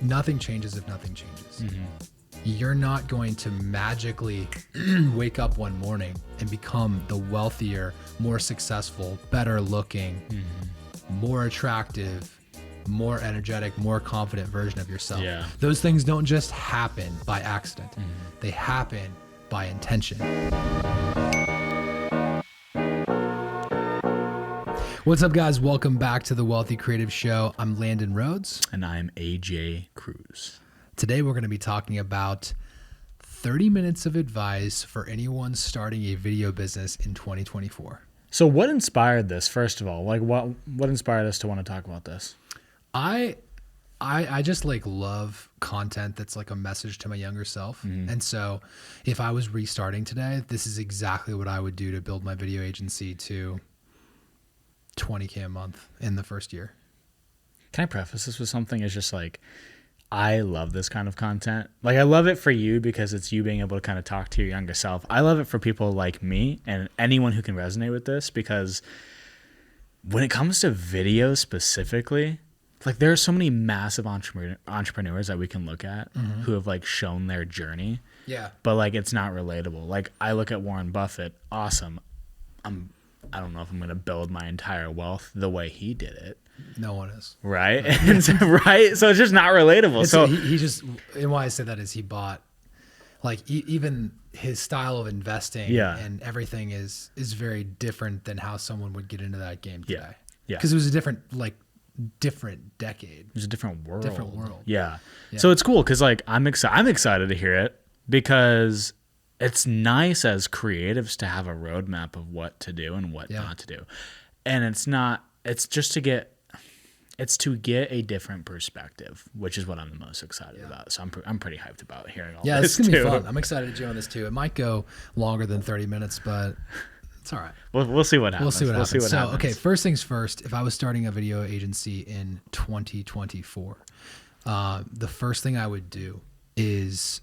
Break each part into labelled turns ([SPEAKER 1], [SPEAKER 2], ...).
[SPEAKER 1] nothing changes if nothing changes. You're not going to magically wake up one morning and become the wealthier, more successful, better looking, more attractive, more energetic, more confident version of yourself.
[SPEAKER 2] Yeah.
[SPEAKER 1] Those things don't just happen by accident. They happen by intention. What's up, guys? Welcome back to the Wealthy Creative Show. I'm Landon Rhodes.
[SPEAKER 2] And I'm AJ Cruz.
[SPEAKER 1] Today, we're going to be talking about 30 minutes of advice for anyone starting a video business in 2024.
[SPEAKER 2] So what inspired this, first of all? Like what inspired us to want to talk about this?
[SPEAKER 1] I just love content that's like a message to my younger self. And so if I was restarting today, this is exactly what I would do to build my video agency to $20K a month in the first year.
[SPEAKER 2] Can I preface this with something? It's just like, I love this kind of content. Like, I love it for you because it's you being able to kind of talk to your younger self. I love it for people like me and anyone who can resonate with this, because when it comes to video specifically, like, there are so many massive entrepreneurs that we can look at who have like shown their journey.
[SPEAKER 1] Yeah.
[SPEAKER 2] But like, it's not relatable. Like, I look at Warren Buffett. Awesome. I don't know if I'm going to build my entire wealth the way he did it.
[SPEAKER 1] No one is.
[SPEAKER 2] Right. Right. So it's just not relatable. So
[SPEAKER 1] he just, and why I say that is he bought, like, even his style of investing and everything is very different than how someone would get into that game today.
[SPEAKER 2] Yeah.
[SPEAKER 1] Because it was a different decade.
[SPEAKER 2] It was a different world. Yeah.
[SPEAKER 1] Yeah.
[SPEAKER 2] So it's cool because, like, I'm excited to hear it, because it's nice as creatives to have a roadmap of what to do and what not to do. And it's to get a different perspective, which is what I'm the most excited about. So I'm pretty hyped about hearing all this.
[SPEAKER 1] Yeah, it's going to be fun. I'm excited to join this too. It might go longer than 30 minutes, but it's all right.
[SPEAKER 2] We'll see what happens.
[SPEAKER 1] We'll see what happens. Okay, first things first, if I was starting a video agency in 2024, the first thing I would do is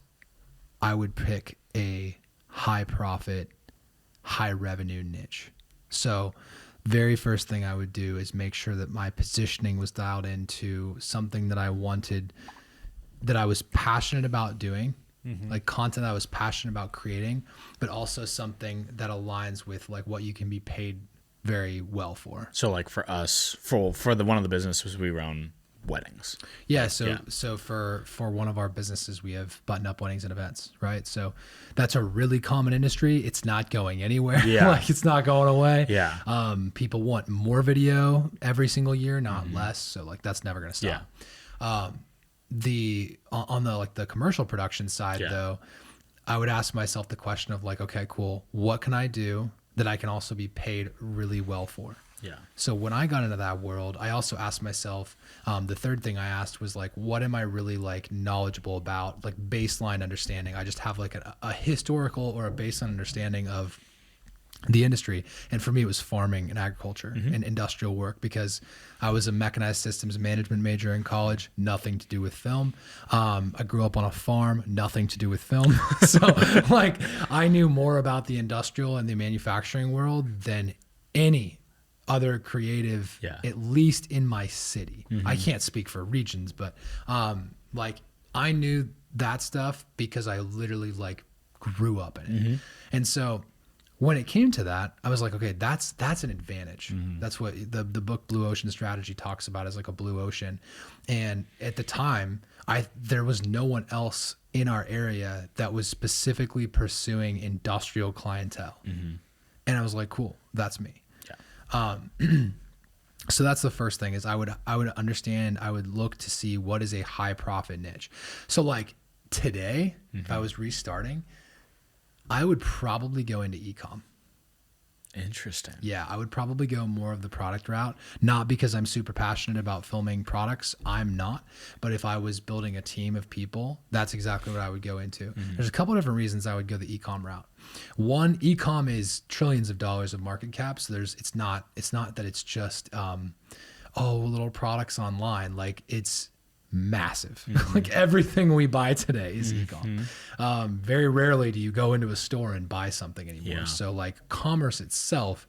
[SPEAKER 1] I would pick a high profit, high revenue niche. So very first thing I would do is make sure that my positioning was dialed into something that I wanted, that I was passionate about doing, like content I was passionate about creating, but also something that aligns with like what you can be paid very well for.
[SPEAKER 2] So like for us, for one of the businesses we run, weddings.
[SPEAKER 1] Yeah. So for one of our businesses, we have button-up weddings and events, right? So that's a really common industry. It's not going anywhere.
[SPEAKER 2] Yeah.
[SPEAKER 1] Like, it's not going away.
[SPEAKER 2] Yeah.
[SPEAKER 1] People want more video every single year, not less. So like, that's never going to stop. On the commercial production side though, I would ask myself the question of like, okay, cool. What can I do that I can also be paid really well for?
[SPEAKER 2] Yeah.
[SPEAKER 1] So when I got into that world, I also asked myself, the third thing I asked was like, what am I really like knowledgeable about, like baseline understanding? I just have like a historical or a baseline understanding of the industry. And for me, it was farming and agriculture and industrial work, because I was a mechanized systems management major in college, nothing to do with film. I grew up on a farm, nothing to do with film. So like, I knew more about the industrial and the manufacturing world than any other creative, at least in my city. I can't speak for regions, but like, I knew that stuff because I literally like grew up in it. And so when it came to that, I was like, okay, that's an advantage. That's what the book Blue Ocean Strategy talks about, as like a blue ocean. And at the time, there was no one else in our area that was specifically pursuing industrial clientele. And I was like, cool, that's me. So that's the first thing, is I would understand, I would look to see what is a high profit niche. So like today, if I was restarting, I would probably go into e-com.
[SPEAKER 2] Interesting.
[SPEAKER 1] Yeah, I would probably go more of the product route, not because I'm super passionate about filming products. I'm not. But if I was building a team of people, that's exactly what I would go into. There's a couple different reasons I would go the e-com route. One, e-com is trillions of dollars of market cap. So it's not that it's just little products online. Like, it's massive. Like, everything we buy today is e-com. Very rarely do you go into a store and buy something anymore. So like, commerce itself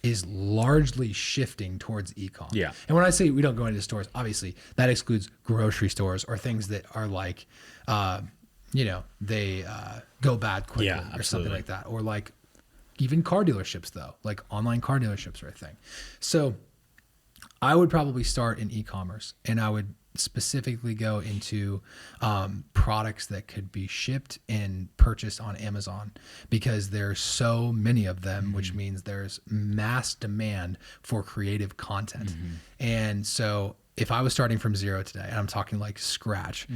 [SPEAKER 1] is largely shifting towards e-com.
[SPEAKER 2] Yeah.
[SPEAKER 1] And when I say we don't go into stores, obviously that excludes grocery stores or things that are like, they go bad quickly
[SPEAKER 2] Yeah,
[SPEAKER 1] or something
[SPEAKER 2] absolutely.
[SPEAKER 1] like that. Or like even car dealerships though, like online car dealerships are a thing. So I would probably start in e-commerce, and I would specifically go into products that could be shipped and purchased on Amazon, because there's so many of them, which means there's mass demand for creative content. And so if I was starting from zero today, and I'm talking like scratch,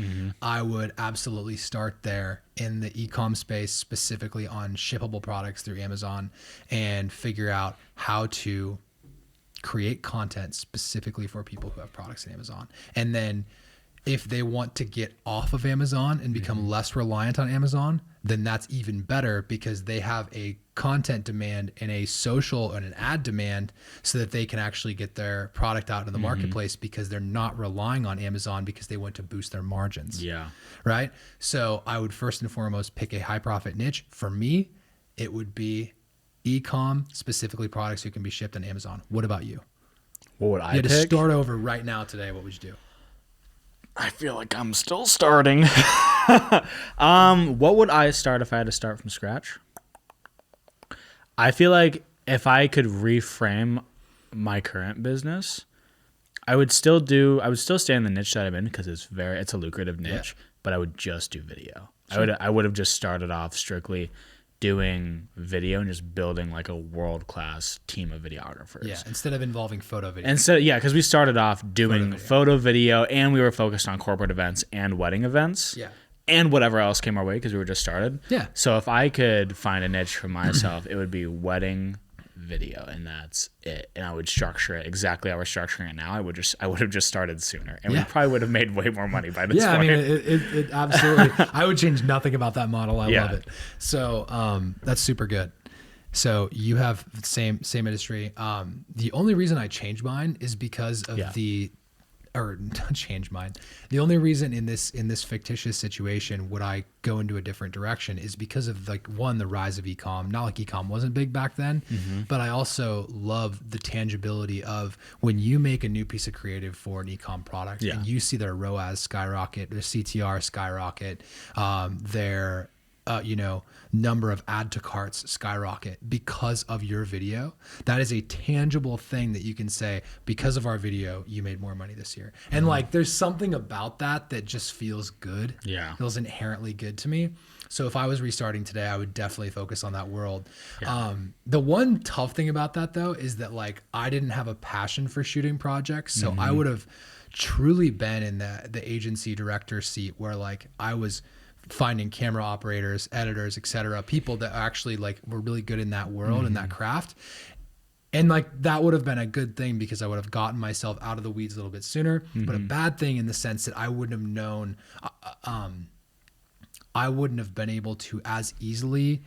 [SPEAKER 1] I would absolutely start there in the e-com space, specifically on shippable products through Amazon, and figure out how to create content specifically for people who have products in Amazon. And then if they want to get off of Amazon and become less reliant on Amazon, then that's even better, because they have a content demand and a social and an ad demand, so that they can actually get their product out in the marketplace, because they're not relying on Amazon because they want to boost their margins.
[SPEAKER 2] Yeah.
[SPEAKER 1] Right. So I would first and foremost pick a high profit niche. For me, it would be e-com, specifically products who can be shipped on Amazon. What about you?
[SPEAKER 2] What would I
[SPEAKER 1] You had to
[SPEAKER 2] pick?
[SPEAKER 1] start over right now today. What would you do?
[SPEAKER 2] I feel like I'm still starting. What would I start if I had to start from scratch? I feel like if I could reframe my current business, I would still stay in the niche that I'm in, because it's a lucrative niche, but I would just do video.
[SPEAKER 1] Sure.
[SPEAKER 2] I would have just started off strictly doing video and just building like a world-class team of videographers.
[SPEAKER 1] Yeah, instead of involving photo video.
[SPEAKER 2] And so, because we started off doing photo video, and we were focused on corporate events and wedding events.
[SPEAKER 1] Yeah.
[SPEAKER 2] And whatever else came our way, because we were just started.
[SPEAKER 1] Yeah.
[SPEAKER 2] So if I could find a niche for myself, it would be wedding video, and that's it. And I would structure it exactly how we're structuring it now. I would have just started sooner, and we probably would have made way more money by this point.
[SPEAKER 1] I mean, it absolutely. I would change nothing about that model. I
[SPEAKER 2] Yeah.
[SPEAKER 1] love it. So that's super good. So you have the same industry. The only reason I changed mine is because of not change mine. The only reason in this fictitious situation would I go into a different direction is because of like, one, the rise of e-com. Not like e-com wasn't big back then, but I also love the tangibility of when you make a new piece of creative for an e-com product and you see their ROAS skyrocket, their CTR skyrocket, their number of add to carts skyrocket because of your video. That is a tangible thing that you can say, because of our video, you made more money this year. And like, there's something about that just feels good.
[SPEAKER 2] Yeah.
[SPEAKER 1] Feels inherently good to me. So if I was restarting today, I would definitely focus on that world. Yeah. The one tough thing about that though, is that like, I didn't have a passion for shooting projects. So I would have truly been in the agency director seat, where like I was finding camera operators, editors, etc., people that actually like were really good in that world and that craft. And like, that would have been a good thing, because I would have gotten myself out of the weeds a little bit sooner, but a bad thing in the sense that I wouldn't have known, I wouldn't have been able to as easily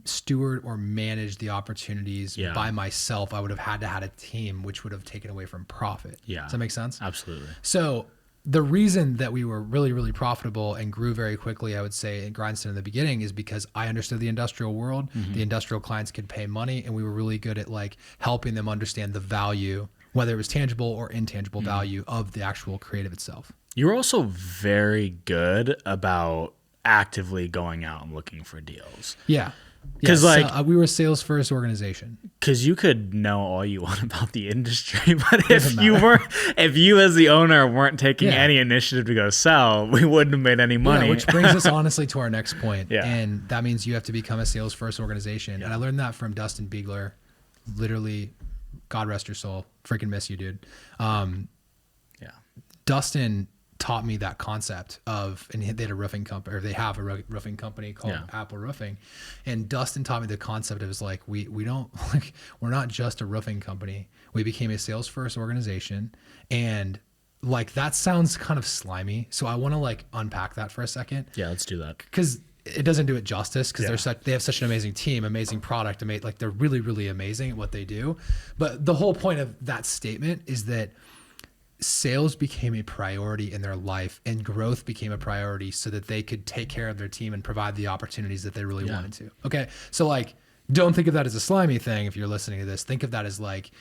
[SPEAKER 1] steward or manage the opportunities by myself. I would have had to have a team, which would have taken away from profit.
[SPEAKER 2] Yeah.
[SPEAKER 1] Does that make sense?
[SPEAKER 2] Absolutely.
[SPEAKER 1] So the reason that we were really, really profitable and grew very quickly, I would say, in Grindstone in the beginning, is because I understood the industrial world. The industrial clients could pay money, and we were really good at like helping them understand the value, whether it was tangible or intangible value of the actual creative itself.
[SPEAKER 2] You were also very good about actively going out and looking for deals.
[SPEAKER 1] Yeah.
[SPEAKER 2] Because
[SPEAKER 1] we were a sales first organization.
[SPEAKER 2] Because you could know all you want about the industry, but if you as the owner weren't taking any initiative to go sell, we wouldn't have made any money.
[SPEAKER 1] Yeah, which brings us honestly to our next point.
[SPEAKER 2] Yeah.
[SPEAKER 1] And that means you have to become a sales first organization. And I learned that from Dustin Biegler. Literally, God rest your soul. Freaking miss you, dude. Dustin taught me that concept of, and they had a roofing company, or they have a roofing company called Apple Roofing. And Dustin taught me the concept. It was like, we don't like, we're not just a roofing company. We became a sales first organization. And like, that sounds kind of slimy. So I want to like unpack that for a second.
[SPEAKER 2] Yeah, let's do that.
[SPEAKER 1] Cause it doesn't do it justice, because they have such an amazing team, amazing product, like they're really, really amazing at what they do. But the whole point of that statement is that sales became a priority in their life, and growth became a priority, so that they could take care of their team and provide the opportunities that they really wanted to. Okay. So like, don't think of that as a slimy thing. If you're listening to this, think of that as like,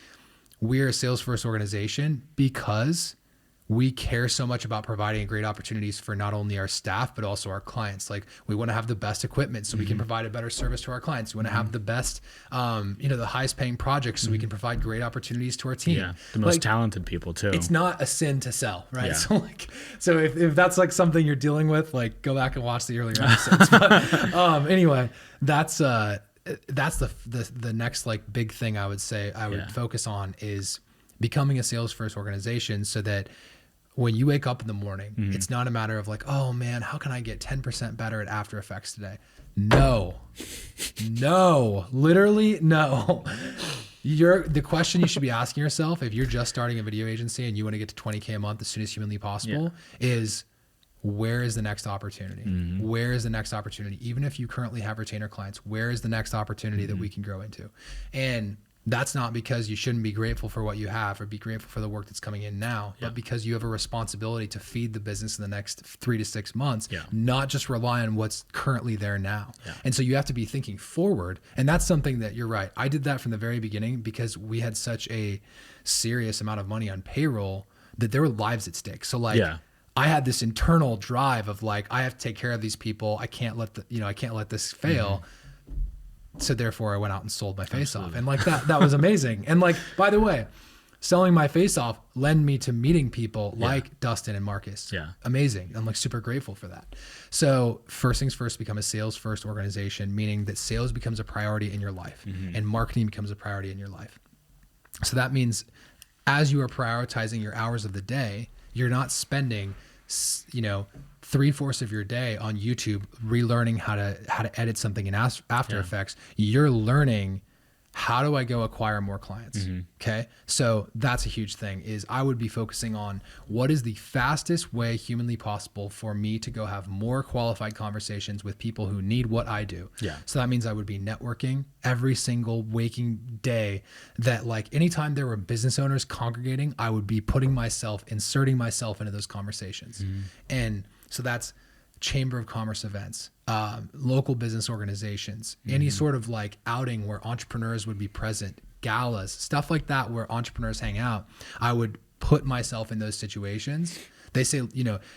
[SPEAKER 1] we're a sales first organization because we care so much about providing great opportunities for not only our staff, but also our clients. Like, we want to have the best equipment so we can provide a better service to our clients. We want to have the best, the highest paying projects so we can provide great opportunities to our team.
[SPEAKER 2] Yeah. The most talented people too.
[SPEAKER 1] It's not a sin to sell, right?
[SPEAKER 2] Yeah.
[SPEAKER 1] So if that's like something you're dealing with, like, go back and watch the earlier episodes. But anyway, that's the next like big thing I would say I would focus on is becoming a sales first organization, so that when you wake up in the morning, it's not a matter of like, oh man, how can I get 10% better at After Effects today? No, literally no. The question you should be asking yourself if you're just starting a video agency and you want to get to 20K a month as soon as humanly possible is, where is the next opportunity? Where is the next opportunity? Even if you currently have retainer clients, where is the next opportunity that we can grow into? And that's not because you shouldn't be grateful for what you have or be grateful for the work that's coming in now, but because you have a responsibility to feed the business in the next 3 to 6 months, not just rely on what's currently there now. And so you have to be thinking forward. And that's something that you're right. I did that from the very beginning because we had such a serious amount of money on payroll that there were lives at stake. So like, I had this internal drive of like, I have to take care of these people. I can't let this fail. So therefore I went out and sold my face off. And like that was amazing. And like, by the way, selling my face off led me to meeting people like Dustin and Marcus. Amazing. I'm like super grateful for that. So first things first, become a sales first organization, meaning that sales becomes a priority in your life and marketing becomes a priority in your life. So that means as you are prioritizing your hours of the day, you're not spending, 3/4 of your day on YouTube relearning how to edit something in After Effects. You're learning, how do I go acquire more clients? Okay. So that's a huge thing, is I would be focusing on what is the fastest way humanly possible for me to go have more qualified conversations with people who need what I do. So that means I would be networking every single waking day, that like anytime there were business owners congregating, I would be inserting myself into those conversations. And so that's chamber of commerce events, local business organizations, any sort of like outing where entrepreneurs would be present, galas, stuff like that where entrepreneurs hang out. I would put myself in those situations. They say,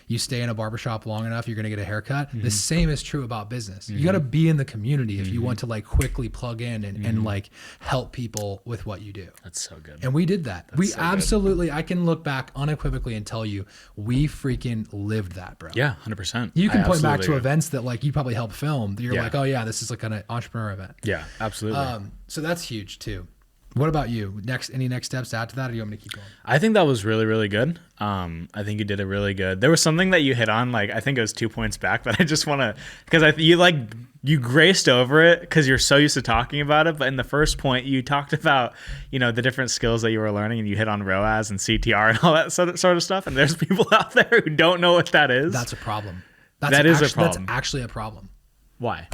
[SPEAKER 1] you stay in a barbershop long enough, you're going to get a haircut. The same is true about business. You got to be in the community if you want to like quickly plug in and like help people with what you do.
[SPEAKER 2] That's so good.
[SPEAKER 1] And we did that. We absolutely, I can look back unequivocally and tell you, we freaking lived that, bro.
[SPEAKER 2] Yeah, 100%.
[SPEAKER 1] You can point back to events that like you probably helped film. You're like, oh yeah, this is like an entrepreneur event.
[SPEAKER 2] Yeah, absolutely.
[SPEAKER 1] So that's huge too. What about you? Any next steps to add to that, or do you want me to keep going?
[SPEAKER 2] I think that was really, really good. I think you did it really good. There was something that you hit on, like I think it was 2 points back, that I just want to, because you graced over it because you're so used to talking about it. But in the first point, you talked about, the different skills that you were learning, and you hit on ROAS and CTR and all that sort of stuff. And there's people out there who don't know what that is.
[SPEAKER 1] That's a problem.
[SPEAKER 2] That is a problem.
[SPEAKER 1] That's actually a problem.
[SPEAKER 2] Why?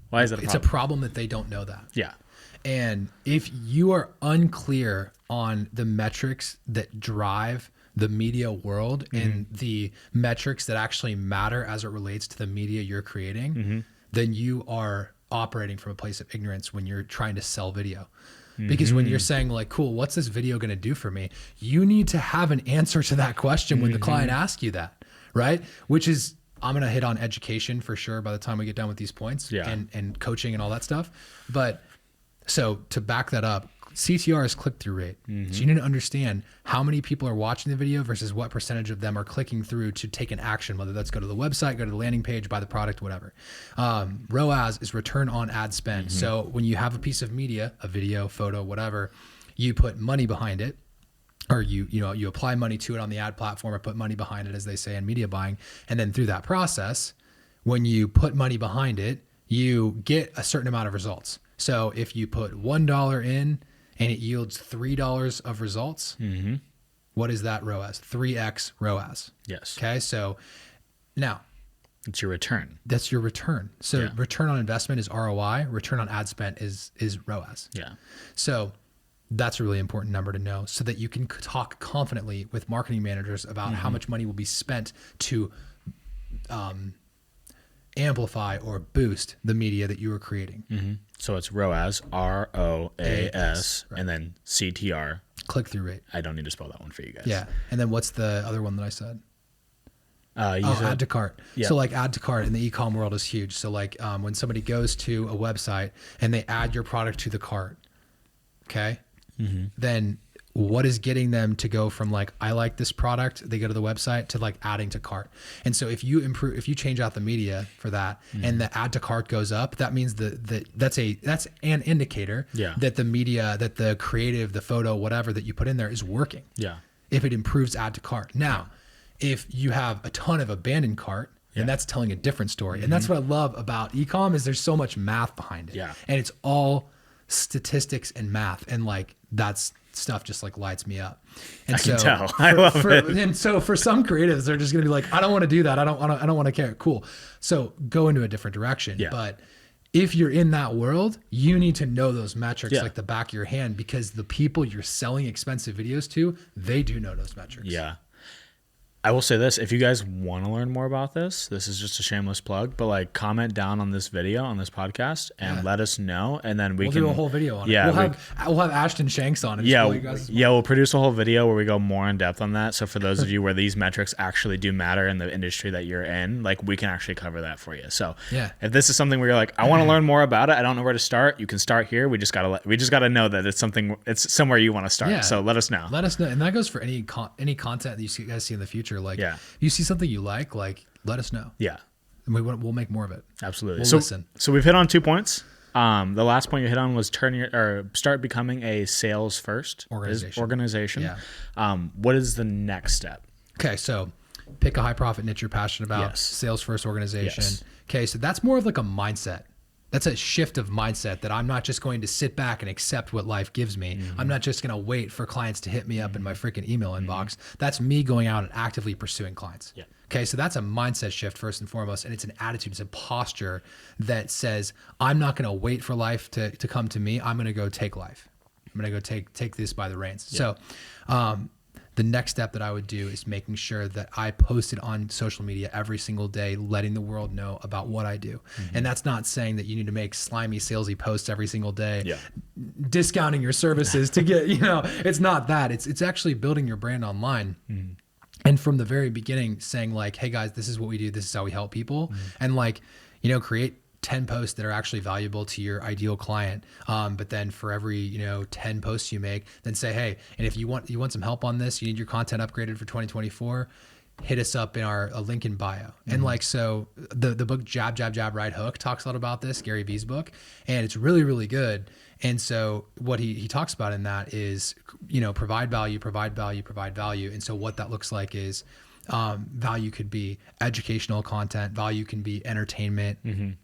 [SPEAKER 2] Why is it a problem?
[SPEAKER 1] It's a problem that they don't know that.
[SPEAKER 2] Yeah.
[SPEAKER 1] And if you are unclear on the metrics that drive the media world and the metrics that actually matter as it relates to the media you're creating, then you are operating from a place of ignorance when you're trying to sell video. Because when you're saying like, cool, what's this video going to do for me? You need to have an answer to that question when the client asks you that, right? Which is, I'm going to hit on education for sure by the time we get done with these points and coaching and all that stuff. But so to back that up, CTR is click-through rate. So you need to understand how many people are watching the video versus what percentage of them are clicking through to take an action, whether that's go to the website, go to the landing page, buy the product, whatever. ROAS is return on ad spend. So when you have a piece of media, a video, photo, whatever, you put money behind it, or you apply money to it on the ad platform, or put money behind it, as they say in media buying. And then through that process, when you put money behind it, you get a certain amount of results. So if you put $1 in and it yields $3 of results, what is that ROAS? 3x ROAS.
[SPEAKER 2] Yes.
[SPEAKER 1] Okay. So now
[SPEAKER 2] it's your return.
[SPEAKER 1] That's your return. So return on investment is ROI. Return on ad spend is ROAS.
[SPEAKER 2] Yeah.
[SPEAKER 1] So that's a really important number to know, so that you can talk confidently with marketing managers about how much money will be spent to amplify or boost the media that you are creating.
[SPEAKER 2] So it's ROAS, ROAS,
[SPEAKER 1] right.
[SPEAKER 2] and then CTR.
[SPEAKER 1] Click-through rate.
[SPEAKER 2] I don't need to spell that one for you guys.
[SPEAKER 1] Yeah. And then what's the other one that I said?
[SPEAKER 2] You said,
[SPEAKER 1] Add to cart.
[SPEAKER 2] Yeah.
[SPEAKER 1] So like add to cart in the e-com world is huge. So like when somebody goes to a website and they add your product to the cart, okay, then what is getting them to go from like, I like this product, they go to the website, to like adding to cart. And so if you change out the media for that and the add to cart goes up, that means that's an indicator that the media, that the creative, the photo, whatever that you put in there is working.
[SPEAKER 2] Yeah.
[SPEAKER 1] If it improves add to cart. Now, if you have a ton of abandoned cart, and that's telling a different story. And that's what I love about e-com is there's so much math behind it.
[SPEAKER 2] Yeah.
[SPEAKER 1] And it's all statistics and math. And like, that's stuff just like lights me up. And
[SPEAKER 2] I can tell. I love it.
[SPEAKER 1] And so for some creatives, they're just going to be like, I don't want to do that. I don't want to care. Cool. So go into a different direction.
[SPEAKER 2] Yeah.
[SPEAKER 1] But if you're in that world, you need to know those metrics like the back of your hand, because the people you're selling expensive videos to, they do know those metrics.
[SPEAKER 2] Yeah. I will say this, if you guys want to learn more about this is just a shameless plug, but like comment down on this video, on this podcast, and let us know, and then we'll
[SPEAKER 1] do a whole video on it.
[SPEAKER 2] Yeah,
[SPEAKER 1] we'll have Ashton Shanks on it.
[SPEAKER 2] We'll produce a whole video where we go more in depth on that. So for those of you where these metrics actually do matter in the industry that you're in, like we can actually cover that for you. So if this is something where you're like, I want to learn more about it, I don't know where to start, you can start here. We just gotta know that it's somewhere you want to start. So let us know.
[SPEAKER 1] And that goes for any content that you guys see in the future. Like, if you see something you like, let us know.
[SPEAKER 2] Yeah.
[SPEAKER 1] And we'll make more of it.
[SPEAKER 2] Absolutely.
[SPEAKER 1] We'll listen.
[SPEAKER 2] So we've hit on 2 points. The last point you hit on was start becoming a sales first organization.
[SPEAKER 1] Yeah.
[SPEAKER 2] What is the next step?
[SPEAKER 1] Okay. So pick a high profit niche you're passionate about.
[SPEAKER 2] Yes.
[SPEAKER 1] Sales first organization.
[SPEAKER 2] Yes.
[SPEAKER 1] Okay. So that's more of like a mindset. That's a shift of mindset, that I'm not just going to sit back and accept what life gives me. I'm not just going to wait for clients to hit me up in my freaking email inbox. That's me going out and actively pursuing clients. Yeah. Okay. So that's a mindset shift first and foremost. And it's an attitude, it's a posture that says, I'm not going to wait for life to come to me. I'm going to go take life. I'm going to go take this by the reins. Yeah. So, the next step that I would do is making sure that I posted on social media every single day, letting the world know about what I do. And that's not saying that you need to make slimy, salesy posts every single day, discounting your services to get, it's not that. It's actually building your brand online. And from the very beginning saying like, hey guys, this is what we do. This is how we help people. And like, create 10 posts that are actually valuable to your ideal client. But then for every, 10 posts you make, then say, hey, and if you want some help on this, you need your content upgraded for 2024, hit us up in our link in bio. And like, so the book Jab, Jab, Jab, Right Hook talks a lot about this, Gary Vee's book, and it's really, really good. And so what he talks about in that is, provide value, provide value, provide value. And so what that looks like is, value could be educational content, value can be entertainment,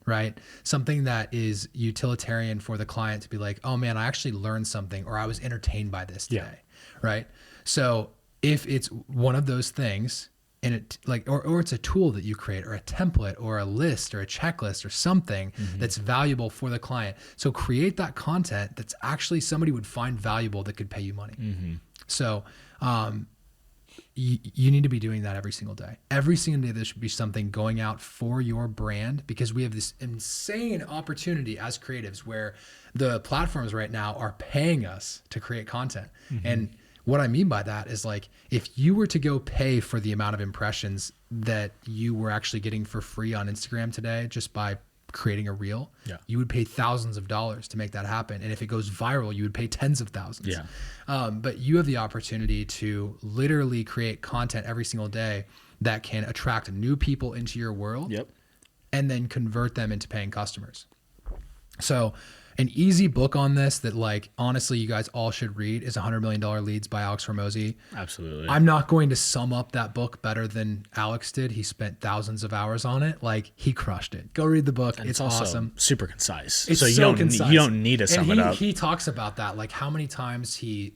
[SPEAKER 1] right? Something that is utilitarian for the client to be like, oh man, I actually learned something, or I was entertained by this today, right? So if it's one of those things, and it like, or it's a tool that you create, or a template, or a list, or a checklist, or something that's valuable for the client. So create that content that's actually somebody would find valuable that could pay you money. So, you need to be doing that every single day. Every single day there should be something going out for your brand, because we have this insane opportunity as creatives where the platforms right now are paying us to create content. And what I mean by that is like, if you were to go pay for the amount of impressions that you were actually getting for free on Instagram today, just by creating a reel, you would pay thousands of dollars to make that happen. And if it goes viral, you would pay tens of thousands. But you have the opportunity to literally create content every single day that can attract new people into your world and then convert them into paying customers. So an easy book on this that like, honestly, you guys all should read is $100 Million Leads by Alex Hormozi.
[SPEAKER 2] Absolutely.
[SPEAKER 1] I'm not going to sum up that book better than Alex did. He spent thousands of hours on it. Like, he crushed it. Go read the book.
[SPEAKER 2] And
[SPEAKER 1] it's
[SPEAKER 2] also
[SPEAKER 1] awesome.
[SPEAKER 2] Super concise.
[SPEAKER 1] It's
[SPEAKER 2] so
[SPEAKER 1] so concise.
[SPEAKER 2] You don't need to sum it up.
[SPEAKER 1] He talks about that, like how many times he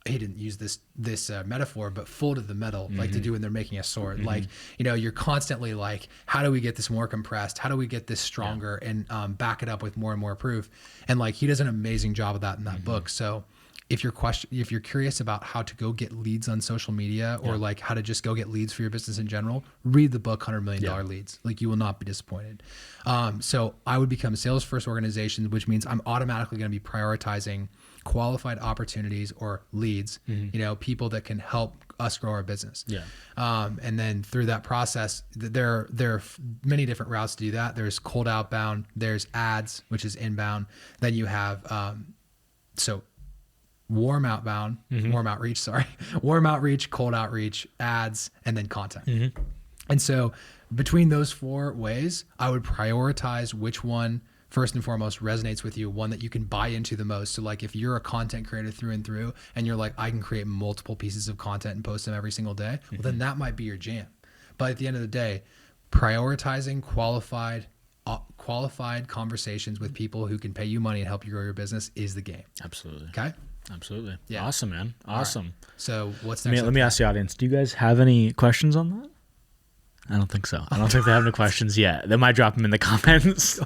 [SPEAKER 1] didn't use this metaphor, but folded the metal, like to do when they're making a sword. Like, you're constantly like, how do we get this more compressed? How do we get this stronger and back it up with more and more proof? And like, he does an amazing job of that in that book. So if you're curious about how to go get leads on social media or like how to just go get leads for your business in general, read the book $100 Million Leads. Like you will not be disappointed. So I would become sales first organizations, which means I'm automatically going to be prioritizing qualified opportunities or leads, people that can help us grow our business. And then through that process, there are many different routes to do that. There's cold outbound, there's ads, which is inbound. Then you have, warm outreach, cold outreach, ads, and then content. And so between those 4 ways, I would prioritize which one first and foremost resonates with you, one that you can buy into the most. So like if you're a content creator through and through and you're like, I can create multiple pieces of content and post them every single day, well, then that might be your jam. But at the end of the day, prioritizing qualified conversations with people who can pay you money and help you grow your business is the game.
[SPEAKER 2] Absolutely.
[SPEAKER 1] Okay.
[SPEAKER 2] Absolutely.
[SPEAKER 1] Yeah.
[SPEAKER 2] Awesome, man. Awesome.
[SPEAKER 1] Right. So what's next?
[SPEAKER 2] Let me ask the audience, do you guys have any questions on that? I don't think so. I don't think they have any questions yet. They might drop them in the comments.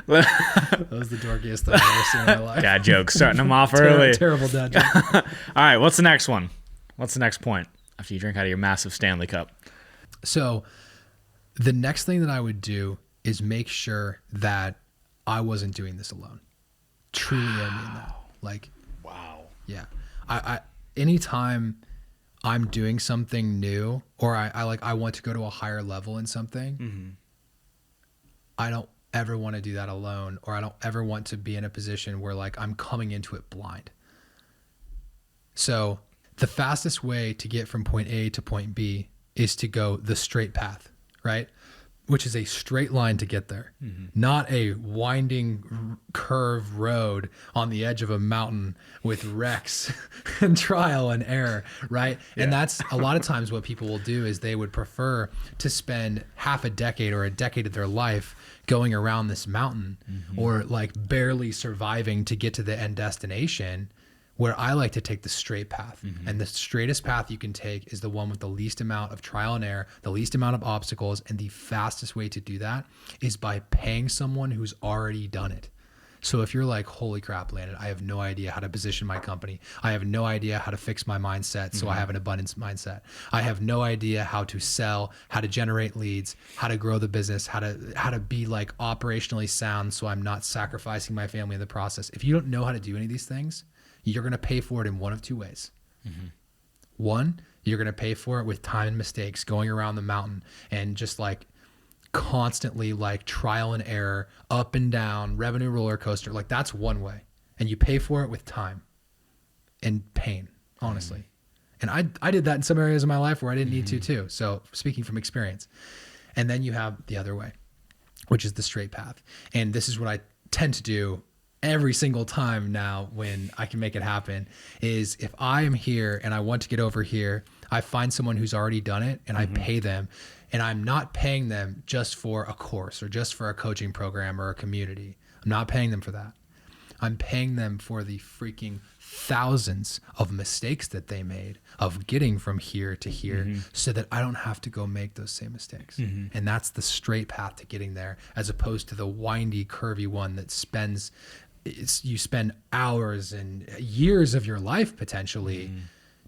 [SPEAKER 1] That was the dorkiest thing I've ever seen in my life.
[SPEAKER 2] Dad jokes, starting them off early.
[SPEAKER 1] Terrible dad joke.
[SPEAKER 2] All right, what's the next one? What's the next point after you drink out of your massive Stanley Cup?
[SPEAKER 1] So the next thing that I would do is make sure that I wasn't doing this alone. Truly, I mean that. Like,
[SPEAKER 2] wow.
[SPEAKER 1] Yeah. I anytime I'm doing something new or I want to go to a higher level in something, I don't ever want to do that alone, or I don't ever want to be in a position where like I'm coming into it blind. So the fastest way to get from point A to point B is to go the straight path, right? Which is a straight line to get there, not a winding curved road on the edge of a mountain with wrecks and trial and error, right? Yeah. And that's a lot of times what people will do is they would prefer to spend half a decade or a decade of their life going around this mountain or like barely surviving to get to the end destination, where I like to take the straight path. And the straightest path you can take is the one with the least amount of trial and error, the least amount of obstacles. And the fastest way to do that is by paying someone who's already done it. So if you're like, holy crap, Landon, I have no idea how to position my company. I have no idea how to fix my mindset so I have an abundance mindset. I have no idea how to sell, how to generate leads, how to grow the business, how to be like operationally sound so I'm not sacrificing my family in the process. If you don't know how to do any of these things, you're going to pay for it in one of 2 ways. One, you're going to pay for it with time and mistakes, going around the mountain and just like constantly like trial and error, up and down, revenue roller coaster. Like that's one way. And you pay for it with time and pain, honestly. And I did that in some areas of my life where I didn't need to too. So speaking from experience. And then you have the other way, which is the straight path. And this is what I tend to do every single time now when I can make it happen, is if I am here and I want to get over here, I find someone who's already done it and I pay them, and I'm not paying them just for a course or just for a coaching program or a community. I'm not paying them for that. I'm paying them for the freaking thousands of mistakes that they made of getting from here to here so that I don't have to go make those same mistakes. And that's the straight path to getting there, as opposed to the windy, curvy one that you spend hours and years of your life potentially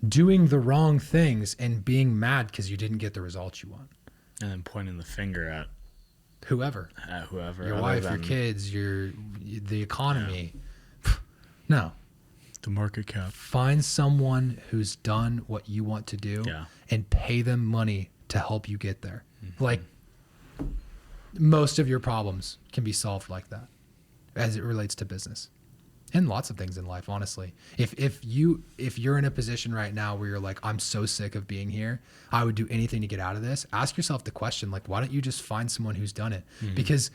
[SPEAKER 1] doing the wrong things and being mad because you didn't get the results you want.
[SPEAKER 2] And then pointing the finger at
[SPEAKER 1] whoever, your wife, your kids, the economy. Yeah. No.
[SPEAKER 2] The market cap.
[SPEAKER 1] Find someone who's done what you want to do and pay them money to help you get there. Like most of your problems can be solved like that as it relates to business and lots of things in life, honestly. If you're in a position right now where you're like, I'm so sick of being here, I would do anything to get out of this. Ask yourself the question, like, why don't you just find someone who's done it? Because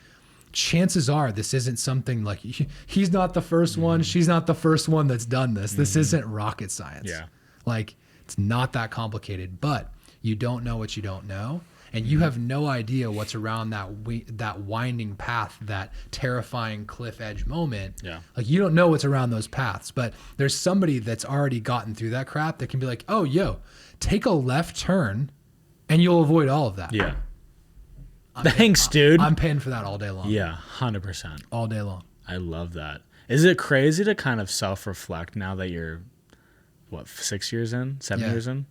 [SPEAKER 1] chances are this isn't something like he's not the first one. She's not the first one that's done this. This isn't rocket science. Yeah. Like it's not that complicated, but you don't know what you don't know. And you have no idea what's around that winding path, that terrifying cliff edge moment. Yeah. Like you don't know what's around those paths, but there's somebody that's already gotten through that crap that can be like, oh, yo, take a left turn and you'll avoid all of that.
[SPEAKER 2] Yeah. Thanks, dude.
[SPEAKER 1] I'm paying for that all day long.
[SPEAKER 2] Yeah, 100%.
[SPEAKER 1] All day long.
[SPEAKER 2] I love that. Is it crazy to kind of self-reflect now that you're what, 6 years in, 7
[SPEAKER 1] Yeah.
[SPEAKER 2] years in.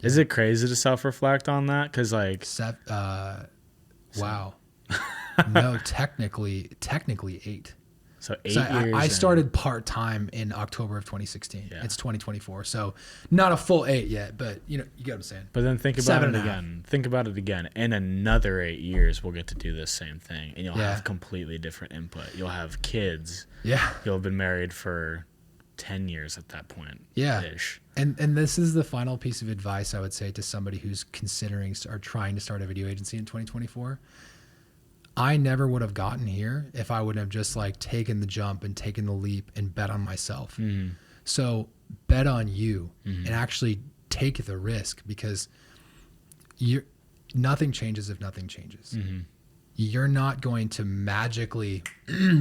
[SPEAKER 2] Is it crazy to self-reflect on that? Because like,
[SPEAKER 1] wow. No, technically 8.
[SPEAKER 2] so 8
[SPEAKER 1] So
[SPEAKER 2] years.
[SPEAKER 1] I
[SPEAKER 2] in.
[SPEAKER 1] started part-time in October of 2016.
[SPEAKER 2] Yeah.
[SPEAKER 1] It's 2024. So not a full 8 yet, but you get what I'm saying.
[SPEAKER 2] But then think about
[SPEAKER 1] 7
[SPEAKER 2] it
[SPEAKER 1] and a half.
[SPEAKER 2] again. Think about it again. In another 8 years, we'll get to do this same thing, and you'll
[SPEAKER 1] Yeah.
[SPEAKER 2] have completely different input. You'll have kids.
[SPEAKER 1] Yeah.
[SPEAKER 2] You'll have been married for 10 years at that point.
[SPEAKER 1] Yeah.
[SPEAKER 2] Ish.
[SPEAKER 1] And this is the final piece of advice I would say to somebody who's considering or trying to start a video agency in 2024. I never would have gotten here if I wouldn't have just like taken the jump and taken the leap and bet on myself.
[SPEAKER 2] Mm-hmm.
[SPEAKER 1] So bet on you and actually take the risk, because nothing changes if nothing changes.
[SPEAKER 2] Mm-hmm.
[SPEAKER 1] You're not going to magically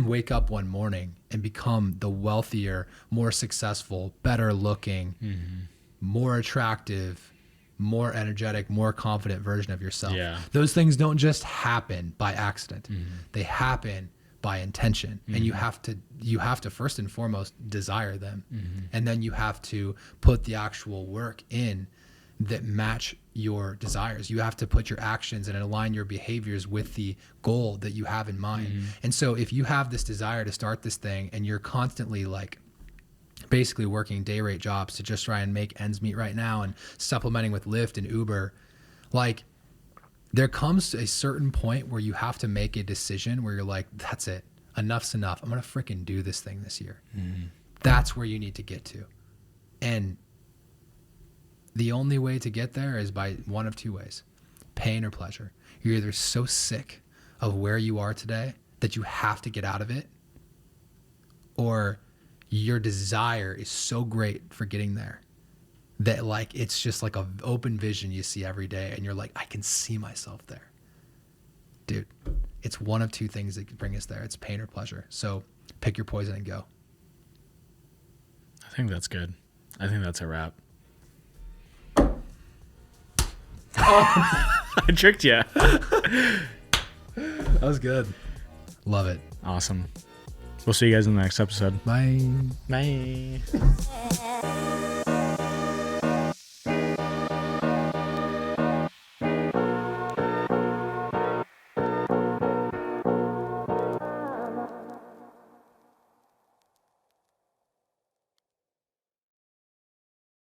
[SPEAKER 1] wake up one morning and become the wealthier, more successful, better looking, more attractive, more energetic, more confident version of yourself.
[SPEAKER 2] Yeah.
[SPEAKER 1] Those things don't just happen by accident. They happen by intention. And you have to first and foremost desire them. And then you have to put the actual work in that match your desires. You have to put your actions and align your behaviors with the goal that you have in mind. And so if you have this desire to start this thing and you're constantly like basically working day rate jobs to just try and make ends meet right now and supplementing with Lyft and Uber, like there comes a certain point where you have to make a decision where you're like, that's it, enough's enough. I'm going to freaking do this thing this year. That's where you need to get to. And the only way to get there is by one of two ways: pain or pleasure. You're either so sick of where you are today that you have to get out of it, or your desire is so great for getting there that like it's just like an open vision you see every day and you're like, I can see myself there. Dude, it's one of two things that can bring us there. It's pain or pleasure. So pick your poison and go.
[SPEAKER 2] I think that's good. I think that's a wrap. I tricked you.
[SPEAKER 1] That was good. Love it.
[SPEAKER 2] Awesome. We'll see you guys in the next episode.
[SPEAKER 1] Bye.
[SPEAKER 2] Bye.